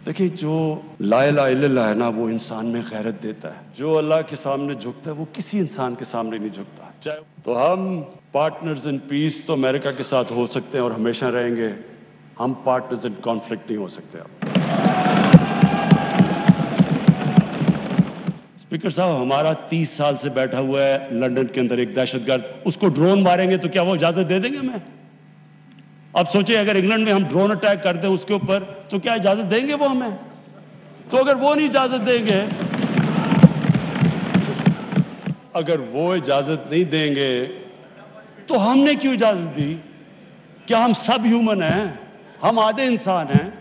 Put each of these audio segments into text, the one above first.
देखिए, जो ला इलाहा इल्लल्लाह है ना, वो इंसान में गैरत देता है। जो अल्लाह के सामने झुकता है वो किसी इंसान के सामने नहीं झुकता। चाहे तो हम पार्टनर्स इन पीस तो अमेरिका के साथ हो सकते हैं और हमेशा रहेंगे, हम पार्टनर्स इन कॉन्फ्लिक्ट नहीं हो सकते। स्पीकर साहब, हमारा 30 साल से बैठा हुआ है लंदन के अंदर एक दहशतगर्द, उसको ड्रोन मारेंगे तो क्या वो इजाजत दे देंगे हमें? अब सोचिए, अगर इंग्लैंड में हम ड्रोन अटैक कर दें उसके ऊपर, तो क्या इजाजत देंगे वो हमें? तो अगर वो नहीं इजाजत देंगे, अगर वो इजाजत नहीं देंगे तो हमने क्यों इजाजत दी? क्या हम सब ह्यूमन हैं? हम आधे इंसान हैं?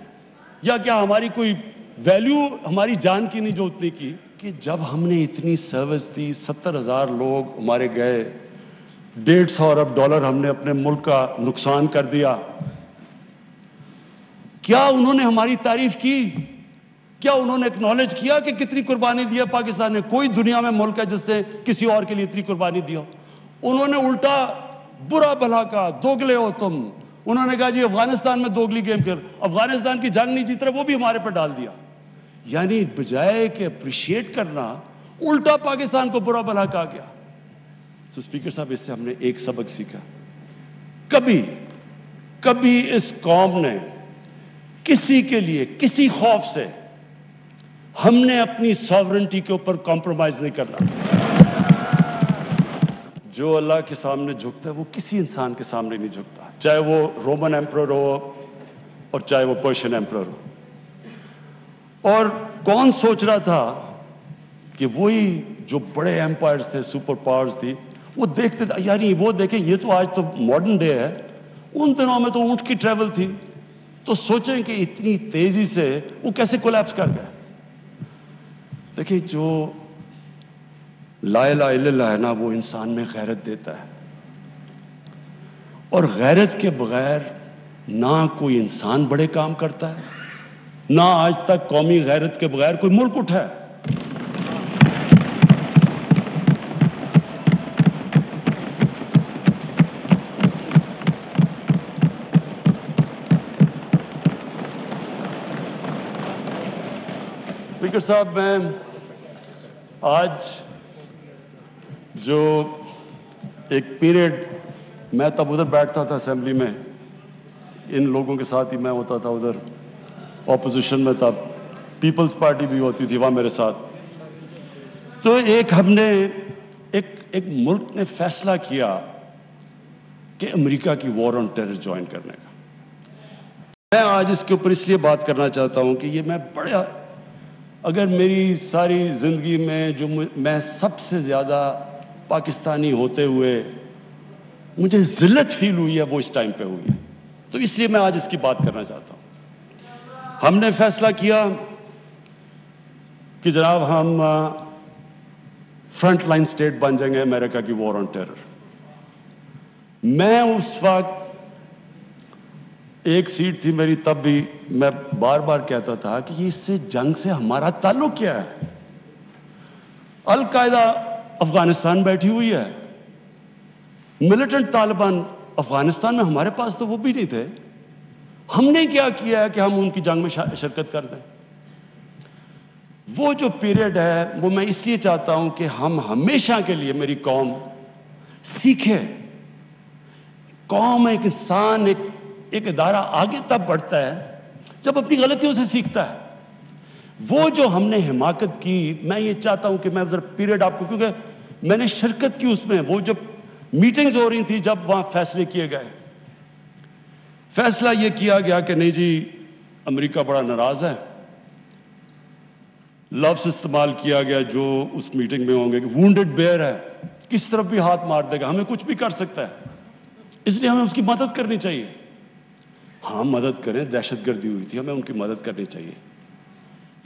या क्या हमारी कोई वैल्यू हमारी जान की नहीं जो उतनी की? कि जब हमने इतनी सर्विस दी, 70,000 लोग हमारे गए, $150 अरब हमने अपने मुल्क का नुकसान कर दिया, क्या उन्होंने हमारी तारीफ की? क्या उन्होंने एक्नॉलेज किया कि कितनी कुर्बानी दी है पाकिस्तान ने? कोई दुनिया में मुल्क है जिसने किसी और के लिए इतनी कुर्बानी दी हो? उन्होंने उल्टा बुरा भला कहा, दोगले हो तुम। उन्होंने कहा जी अफगानिस्तान में दोगली गेम कर, अफगानिस्तान की जंग नहीं जीत रहे, वो भी हमारे पर डाल दिया। यानी बजाय कि अप्रिशिएट करना, उल्टा पाकिस्तान को बुरा भला कहा गया। तो स्पीकर साहब, इससे हमने एक सबक सीखा, कभी इस कौम ने किसी के लिए किसी खौफ से हमने अपनी सॉवरेनिटी के ऊपर कॉम्प्रोमाइज नहीं करना। जो अल्लाह के सामने झुकता है वो किसी इंसान के सामने नहीं झुकता, चाहे वो रोमन एम्परर हो और चाहे वो पर्शियन एम्परर हो। और कौन सोच रहा था कि वही जो बड़े एम्पायर्स थे, सुपर पावर्स थी, वो देखते थे यार वो देखें, ये तो आज तो मॉडर्न डे है, उन दिनों में तो ऊंट की ट्रेवल थी, तो सोचें कि इतनी तेजी से वो कैसे कोलैप्स कर गए। देखिए, जो ला इलाहा इल्लल्लाह है ना, वो इंसान में गैरत देता है, और गैरत के बगैर ना कोई इंसान बड़े काम करता है, ना आज तक कौमी गैरत के बगैर कोई मुल्क उठा है। स्पीकर साहब, मैं आज जो एक पीरियड, मैं तब उधर बैठता था असेंबली में, इन लोगों के साथ ही मैं होता था उधर, ऑपोजिशन में था, पीपल्स पार्टी भी होती थी वहां मेरे साथ। तो एक मुल्क ने फैसला किया कि अमेरिका की वॉर ऑन टेरर ज्वाइन करने का। मैं आज इसके ऊपर इसलिए बात करना चाहता हूं कि ये मैं बड़ा, अगर मेरी सारी जिंदगी में जो मैं सबसे ज्यादा पाकिस्तानी होते हुए मुझे जिल्लत फील हुई है, वो इस टाइम पे हुई है, तो इसलिए मैं आज इसकी बात करना चाहता हूं। हमने फैसला किया कि जनाब हम फ्रंट लाइन स्टेट बन जाएंगे अमेरिका की वॉर ऑन टेरर। मैं उस वक्त, एक सीट थी मेरी तब भी, मैं बार बार कहता था कि इससे जंग से हमारा ताल्लुक क्या है? अल कायदा अफगानिस्तान बैठी हुई है, मिलिटेंट तालिबान अफगानिस्तान में, हमारे पास तो वो भी नहीं थे। हमने क्या किया है कि हम उनकी जंग में शिरकत कर दें? वो जो पीरियड है वो मैं इसलिए चाहता हूं कि हम हमेशा के लिए, मेरी कौम सीखे। कौम, एक इंसान, एक इदारा आगे तब बढ़ता है जब अपनी गलतियों से सीखता है। वो जो हमने हिमाकत की, मैं ये चाहता हूं कि मैं जरा पीरियड आपको, क्योंकि मैंने शिरकत की उसमें, वो जब मीटिंग्स हो रही थी, जब वहां फैसले किए गए, फैसला यह किया गया कि नहीं जी, अमेरिका बड़ा नाराज है। लफ्ज इस्तेमाल किया गया जो उस मीटिंग में होंगे कि वुंडेड बेयर है, किस तरफ भी हाथ मार देगा, हमें कुछ भी कर सकता है, इसलिए हमें उसकी मदद करनी चाहिए। हाँ, मदद करें, दहशतगर्दी हुई थी, हमें उनकी मदद करनी चाहिए।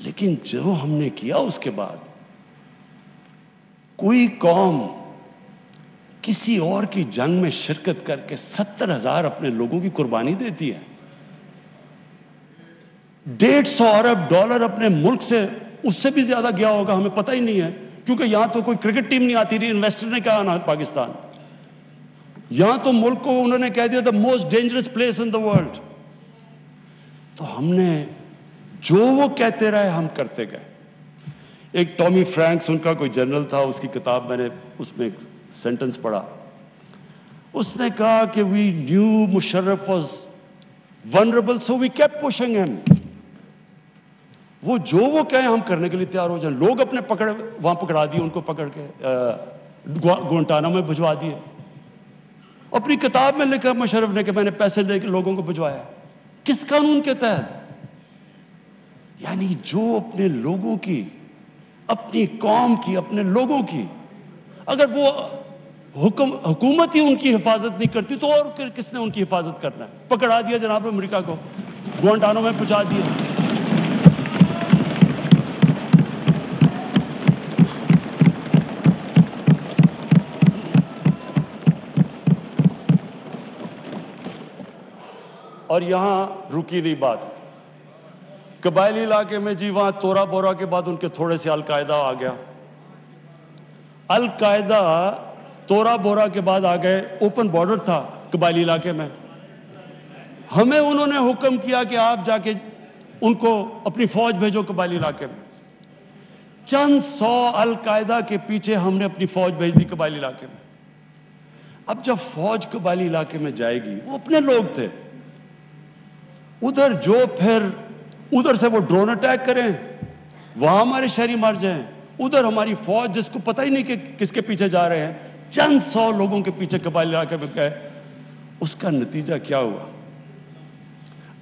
लेकिन जो हमने किया उसके बाद, कोई कौम किसी और की जंग में शिरकत करके 70,000 अपने लोगों की कुर्बानी देती है, $150 अरब अपने मुल्क से, उससे भी ज्यादा गया होगा, हमें पता ही नहीं है, क्योंकि यहां तो कोई क्रिकेट टीम नहीं आती रही, इन्वेस्टर ने कहा ना पाकिस्तान, यहां तो मुल्क को उन्होंने कह दिया the most dangerous place in the world. तो हमने जो वो कहते रहे हम करते गए। एक टॉमी फ्रैंक्स उनका कोई जनरल था, उसकी किताब मैंने उसमें एक सेंटेंस पढ़ा। उसने कहा कि we knew Musharraf was vulnerable so we kept pushing him. वो जो वो कहे हम करने के लिए तैयार हो जाए। लोग अपने वहां पकड़ा दिए, उनको पकड़ के गुआंटानामो में भिजवा दिए। अपनी किताब में लिखा मुशर्रफ ने कि मैंने पैसे देकर लोगों को भिजवाया। किस कानून के तहत? यानी जो अपने लोगों की, अपनी कौम की, अपने लोगों की, अगर वो हुकूमत ही उनकी हिफाजत नहीं करती तो और किसने उनकी हिफाजत करना है? पकड़ा दिया जनाब अमेरिका को, गुआंटानामो में पहुंचा दिया। और यहां रुकी नहीं बात। कबायली इलाके में जी वहां तोरा बोरा के बाद उनके थोड़े से अलकायदा आ गया। अलकायदा तोरा बोरा के बाद आ गए। ओपन बॉर्डर था कबायली इलाके में। हमें उन्होंने हुक्म किया कि आप जाके उनको अपनी फौज भेजो कबायली इलाके में। चंद 100 अलकायदा के पीछे हमने अपनी फौज भेज दी कबायली इलाके में। अब जब फौज कबायली इलाके में जाएगी, वो अपने लोग थे उधर, जो फिर उधर से वो ड्रोन अटैक करें, वहां हमारे शहरी मर जाएं, उधर हमारी फौज जिसको पता ही नहीं कि किसके पीछे जा रहे हैं, चंद 100 लोगों के पीछे कबायली इलाके में गए। उसका नतीजा क्या हुआ?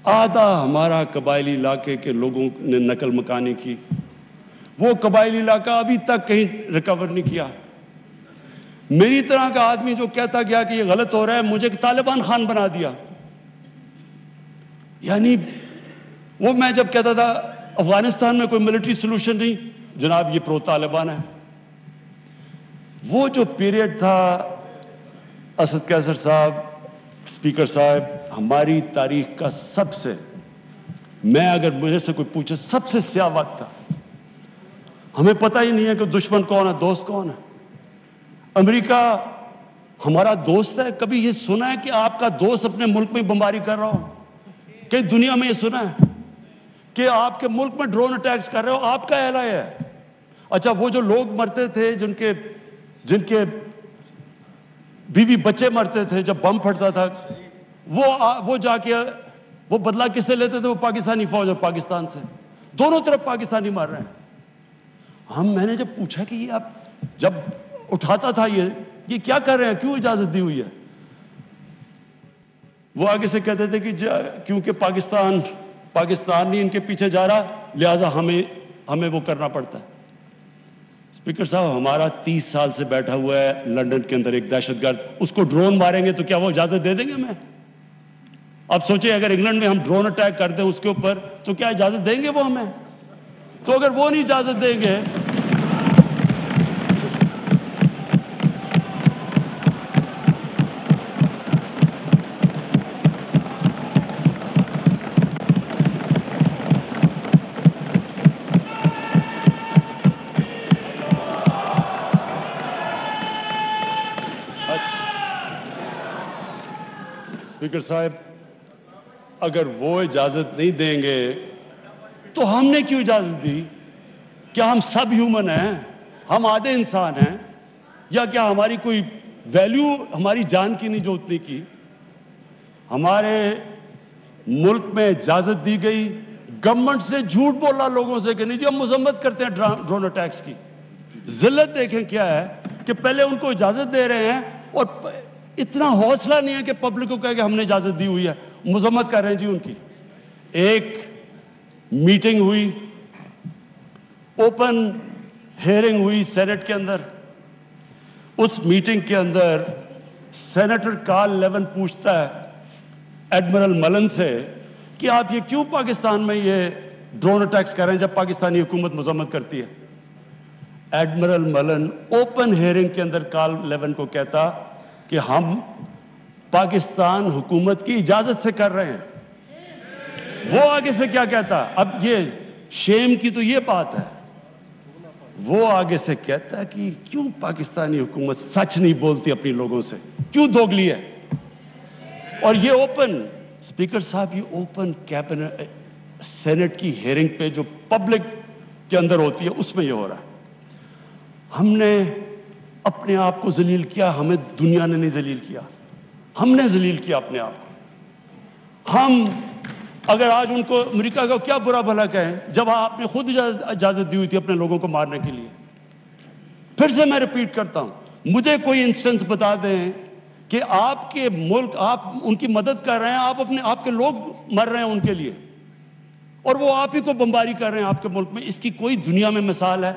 आधा हमारा कबायली इलाके के लोगों ने नकल मकानी की। वो कबायली इलाका अभी तक कहीं रिकवर नहीं किया। मेरी तरह का आदमी जो कहता गया कि ये गलत हो रहा है, मुझे तालिबान खान बना दिया। यानी वो मैं जब कहता था अफगानिस्तान में कोई मिलिट्री सोल्यूशन नहीं, जनाब ये प्रो तालिबान है। वो जो पीरियड था, असद कैसर साहब, स्पीकर साहब, हमारी तारीख का सबसे, मैं अगर मुझे से कोई पूछे, सबसे स्याह वक्त था। हमें पता ही नहीं है कि दुश्मन कौन है, दोस्त कौन है। अमेरिका हमारा दोस्त है? कभी ये सुना है कि आपका दोस्त अपने मुल्क में बमबारी कर रहा हो? कई दुनिया में ये सुना है कि आपके मुल्क में ड्रोन अटैक्स कर रहे हो? आपका एला है। अच्छा, वो जो लोग मरते थे, जिनके बीवी बच्चे मरते थे जब बम फटता था, वो जाके वो बदला किससे लेते थे? वो पाकिस्तानी फौज और पाकिस्तान से। दोनों तरफ पाकिस्तानी मार रहे हैं। मैंने जब पूछा कि ये आप जब उठाता था ये क्या कर रहे हैं, क्यों इजाजत दी हुई है? वो आगे से कहते थे कि क्योंकि पाकिस्तान नहीं इनके पीछे जा रहा, लिहाजा हमें वो करना पड़ता है। स्पीकर साहब, हमारा 30 साल से बैठा हुआ है लंदन के अंदर एक दहशतगर्द, उसको ड्रोन मारेंगे तो क्या वो इजाजत दे देंगे हमें? अब सोचिए, अगर इंग्लैंड में हम ड्रोन अटैक कर दें उसके ऊपर, तो क्या इजाजत देंगे वो हमें? तो अगर वो नहीं इजाजत देंगे, स्पीकर साहब, अगर वो इजाजत नहीं देंगे तो हमने क्यों इजाजत दी? क्या हम सब ह्यूमन हैं? हम आधे इंसान हैं? या क्या हमारी कोई वैल्यू हमारी जान की नहीं जो उतनी की? हमारे मुल्क में इजाजत दी गई, गवर्नमेंट से झूठ बोला लोगों से कि नहीं जी हम मजम्मत करते हैं ड्रोन अटैक्स की। जिल्लत देखें क्या है कि पहले उनको इजाजत दे रहे हैं और इतना हौसला नहीं है कि पब्लिक को कहे कि हमने इजाजत दी हुई है, मजम्मत कर रहे हैं जी उनकी। एक मीटिंग हुई, ओपन हियरिंग हुई सेनेट के अंदर। उस मीटिंग के अंदर सेनेटर कार्ल लेवन पूछता है एडमिरल मलन से कि आप ये क्यों पाकिस्तान में ये ड्रोन अटैक्स कर रहे हैं जब पाकिस्तानी हुकूमत मजम्मत करती है? एडमिरल मलन ओपन हियरिंग के अंदर कार्ल लेवन को कहता कि हम पाकिस्तान हुकूमत की इजाजत से कर रहे हैं। वो आगे से क्या कहता? अब ये शेम की तो ये बात है, वो आगे से कहता कि क्यों पाकिस्तानी हुकूमत सच नहीं बोलती अपने लोगों से, क्यों दोगली है? और ये ओपन, स्पीकर साहब, ये ओपन कैबिनेट سینٹ کی ہیئرنگ پہ جو پبلک کے اندر ہوتی ہے اس میں یہ ہو رہا ہے. ہم نے اپنے آپ کو ذلیل کیا, ہمیں دنیا نے نہیں ذلیل کیا, ہم نے ذلیل کیا اپنے آپ کو. ہم اگر آج ان کو امریکہ کا کیا برا بھلا کہیں جب آپ نے خود اجازت دی ہوئی تھی اپنے لوگوں کو مارنے کے لیے. پھر سے میں ریپیٹ کرتا ہوں, مجھے کوئی انسٹنس بتا دیں کہ آپ کے ملک, آپ ان کی مدد کر رہے ہیں, آپ کے لوگ مر رہے ہیں ان کے لیے, اور وہ آپ ہی کو بمباری کر رہے ہیں آپ کے ملک میں. اس کی کوئی دنیا میں مثال ہے؟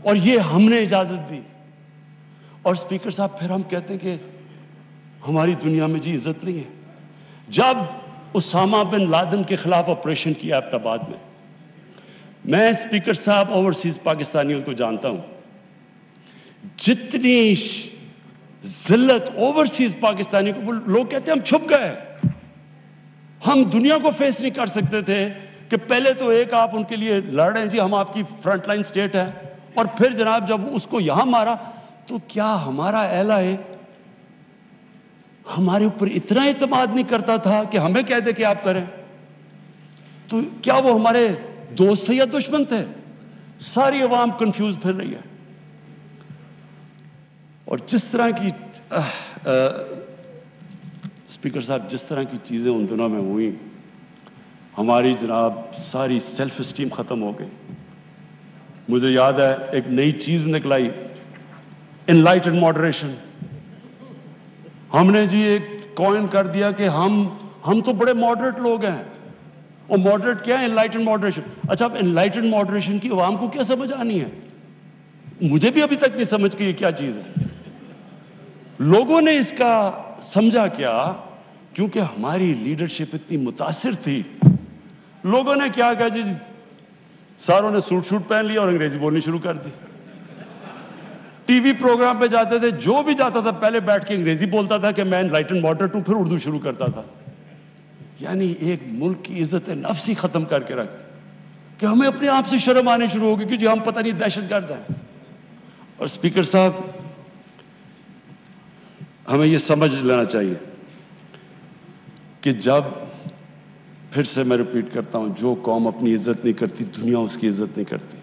اور یہ ہم نے اجازت دی. اور اسپیکر صاحب پھر ہم کہتے ہیں کہ ہماری دنیا میں جی عزت نہیں ہے. جب اسامہ بن لادن کے خلاف آپریشن کیا ایبٹ آباد میں اسپیکر صاحب اوورسیز پاکستانیوں کو جانتا ہوں, جتنی ذلت اوورسیز پاکستانی کو, لوگ کہتے ہیں ہم چھپ گئے, ہم دنیا کو فیس نہیں کر سکتے تھے کہ پہلے تو ایک آپ ان کے لیے لڑ رہے ہیں جی ہم آپ کی فرنٹ لائن سٹیٹ ہے, اور پھر جناب جب اس کو یہاں مارا تو کیا ہمارا اہلا ہے ہمارے اوپر اتنا اعتماد نہیں کرتا تھا کہ ہمیں کہہ دے کہ آپ کریں؟ تو کیا وہ ہمارے دوست تھے یا دشمن تھے؟ ساری عوام کنفیوز پھر رہی ہے. اور جس طرح کی اسپیکر صاحب جس طرح کی چیزیں ان دنوں میں ہوئیں, ہماری جناب ساری سیلف اسٹیم ختم ہو گئی. مجھے یاد ہے ایک نئی چیز نکلائی, انلائٹنڈ ماڈریشن. ہم نے جی ایک کوئن کر دیا کہ ہم تو بڑے ماڈریٹ لوگ ہیں. اور ماڈریٹ کیا ہے؟ Enlightened moderation. اچھا, اب انلائٹنڈ ماڈریشن کی عوام کو کیا سمجھ آنی ہے؟ مجھے بھی ابھی تک نہیں سمجھ کہ یہ کیا چیز ہے. لوگوں نے اس کا سمجھا کیا؟ کیونکہ ہماری لیڈرشپ اتنی متاثر تھی. لوگوں نے کیا کہا جی ساروں نے سوٹ پہن لیا اور انگریزی بولنی شروع کر دی. ٹی وی پروگرام پہ جاتے تھے, جو بھی جاتا تھا پہلے بیٹھ کے انگریزی بولتا تھا کہ میں انلائٹنڈ ماڈریٹ ہوں, پھر اردو شروع کرتا تھا. یعنی ایک ملک کی عزت نفس ہی ختم کر کے رکھ کہ ہمیں اپنے آپ سے شرم آنے شروع ہو گئی کہ جی ہم پتہ نہیں دہشت گرد ہیں. اور اسپیکر صاحب ہمیں یہ سمجھ لینا چاہیے کہ جب, پھر سے میں ریپیٹ کرتا ہوں, جو قوم اپنی عزت نہیں کرتی دنیا اس کی عزت نہیں کرتی.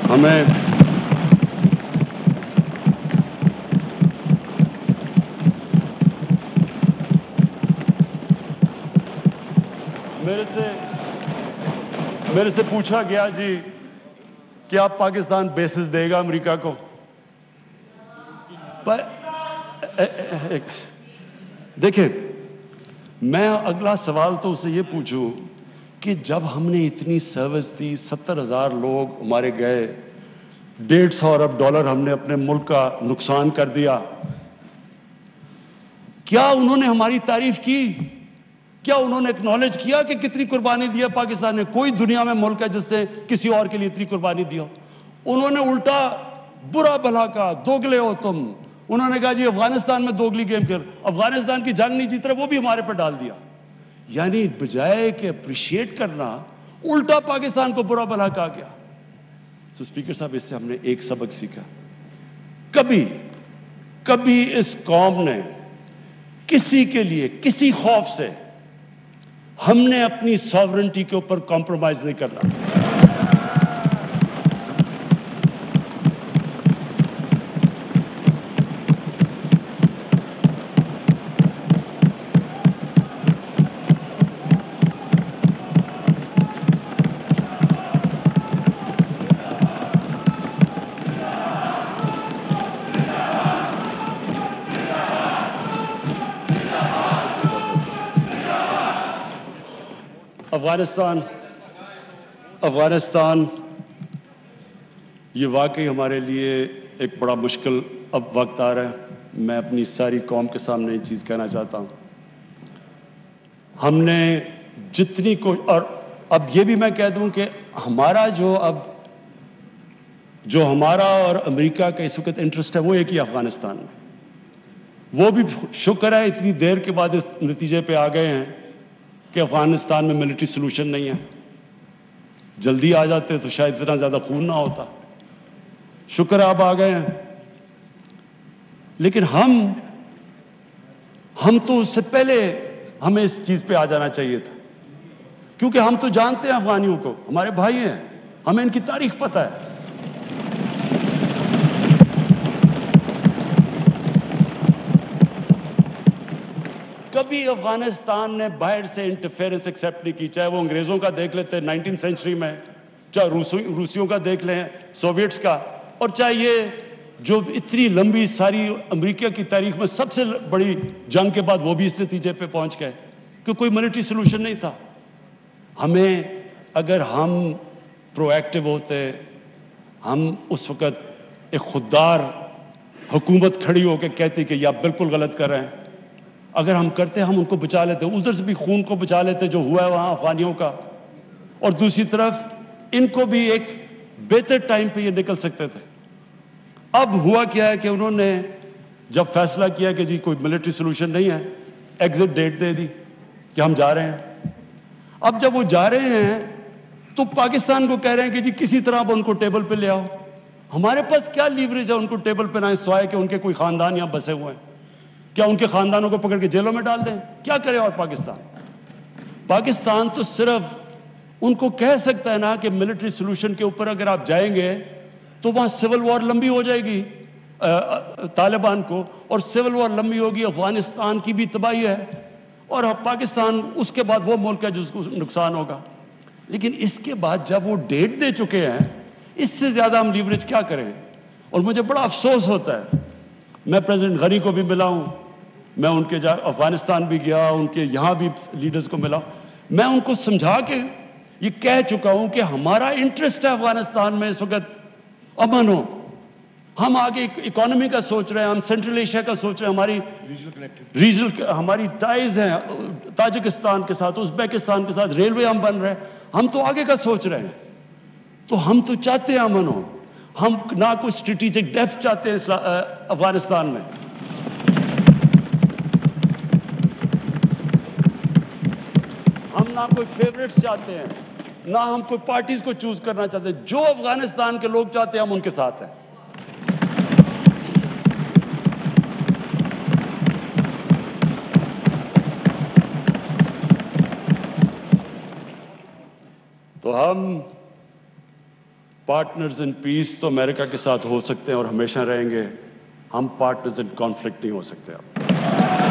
ہمیں میرے سے پوچھا گیا جی کہ آپ پاکستان بیسز دے گا امریکہ کو. دیکھیں, میں اگلا سوال تو اسے یہ پوچھوں کہ جب ہم نے اتنی سروس دی, 70,000 لوگ ہمارے گئے, $150 ارب ہم نے اپنے ملک کا نقصان کر دیا, کیا انہوں نے ہماری تعریف کی؟ کیا انہوں نے اکنالج کیا کہ کتنی قربانی دیا پاکستان نے؟ کوئی دنیا میں ملک ہے جس نے کسی اور کے لیے اتنی قربانی دیا؟ انہوں نے الٹا برا بھلا کہا, دوگلے ہو تم. انہوں نے کہا جی افغانستان میں دوگلی گیم کر, افغانستان کی جنگ نہیں جیت رہے, وہ بھی ہمارے پر ڈال دیا. یعنی بجائے کہ اپریشیٹ کرنا, الٹا پاکستان کو برا بھلا کہا گیا. تو اسپیکر صاحب اس سے ہم نے ایک سبق سیکھا, کبھی اس قوم نے کسی کے لیے کسی خوف سے ہم نے اپنی ساورنٹی کے اوپر کمپرومائز نہیں کرنا. افغانستان یہ واقعی ہمارے لیے ایک بڑا مشکل اب وقت آ رہا ہے. میں اپنی ساری قوم کے سامنے یہ چیز کہنا چاہتا ہوں, ہم نے جتنی اور اب یہ بھی میں کہہ دوں کہ ہمارا جو ہمارا اور امریکہ کا اس وقت انٹرسٹ ہے وہ ایک ہی افغانستان میں. وہ بھی شکر ہے اتنی دیر کے بعد اس نتیجے پہ آ گئے ہیں کہ افغانستان میں ملٹری سلوشن نہیں ہے. جلدی آ جاتے تو شاید اتنا زیادہ خون نہ ہوتا. شکر ہے آپ آ گئے ہیں. لیکن ہم تو اس سے پہلے ہمیں اس چیز پہ آ جانا چاہیے تھا. کیونکہ ہم تو جانتے ہیں افغانیوں کو، ہمارے بھائی ہیں، ہمیں ان کی تاریخ پتہ ہے۔ کبھی افغانستان نے باہر سے انٹرفیئرنس ایکسیپٹ نہیں کی، چاہے وہ انگریزوں کا دیکھ لیتے 19 سینچری میں، چاہے روسیوں کا دیکھ لیں، سوویٹس کا، اور چاہے یہ جو اتنی لمبی ساری امریکہ کی تاریخ میں سب سے بڑی جنگ کے بعد وہ بھی اس نتیجے پہ پہنچ گئے کہ کوئی ملٹری سولوشن نہیں تھا۔ ہمیں اگر ہم پرو ایکٹیو ہوتے، ہم اس وقت ایک خوددار حکومت کھڑی ہو کے کہتی کہ یہ آپ بالکل غلط کر رہے ہیں، اگر ہم کرتے ہم ان کو بچا لیتے، ادھر سے بھی خون کو بچا لیتے جو ہوا ہے وہاں افغانیوں کا، اور دوسری طرف ان کو بھی ایک بہتر ٹائم پہ یہ نکل سکتے تھے۔ اب ہوا کیا ہے کہ انہوں نے جب فیصلہ کیا کہ جی کوئی ملٹری سولوشن نہیں ہے، ایگزٹ ڈیٹ دے دی کہ ہم جا رہے ہیں۔ اب جب وہ جا رہے ہیں تو پاکستان کو کہہ رہے ہیں کہ جی کسی طرح اب ان کو ٹیبل پہ لے آؤ۔ ہمارے پاس کیا لیوریج ہے ان کو ٹیبل پہ نہ سوائے کہ ان کے کوئی خاندان یہاں بسے ہوئے ہیں؟ کیا ان کے خاندانوں کو پکڑ کے جیلوں میں ڈال دیں؟ کیا کرے اور پاکستان تو صرف ان کو کہہ سکتا ہے نا کہ ملٹری سولوشن کے اوپر اگر آپ جائیں گے تو وہاں سول وار لمبی ہو جائے گی طالبان کو، اور سول وار لمبی ہوگی، افغانستان کی بھی تباہی ہے، اور پاکستان اس کے بعد وہ ملک ہے جس کو نقصان ہوگا۔ لیکن اس کے بعد جب وہ ڈیٹ دے چکے ہیں، اس سے زیادہ ہم لیوریج کیا کریں؟ اور مجھے بڑا افسوس ہوتا ہے، میں پریزیڈنٹ غنی کو بھی ملا ہوں، میں ان کے افغانستان بھی گیا، ان کے یہاں بھی لیڈرز کو ملا، میں ان کو سمجھا کے یہ کہہ چکا ہوں کہ ہمارا انٹرسٹ ہے افغانستان میں اس وقت امن ہو، ہم آگے اکانومی کا سوچ رہے ہیں، ہم سینٹرل ایشیا کا سوچ رہے ہیں، ہماری ریجنل ہماری ٹائز ہیں تاجکستان کے ساتھ، ازبیکستان کے ساتھ، ریلوے ہم بن رہے ہیں، ہم تو آگے کا سوچ رہے ہیں، تو ہم تو چاہتے ہیں امن ہو، ہم نہ کوئی اسٹریٹجک ڈیپتھ چاہتے ہیں افغانستان میں۔ ہم نہ کوئی فیوریٹس چاہتے ہیں، نہ ہم کوئی پارٹیز کو چوز کرنا چاہتے ہیں، جو افغانستان کے لوگ چاہتے ہیں ہم ان کے ساتھ ہیں۔ تو ہم پارٹنرز ان پیس تو امریکہ کے ساتھ ہو سکتے ہیں اور ہمیشہ رہیں گے، ہم پارٹنرز ان کانفلکٹ نہیں ہو سکتے اب۔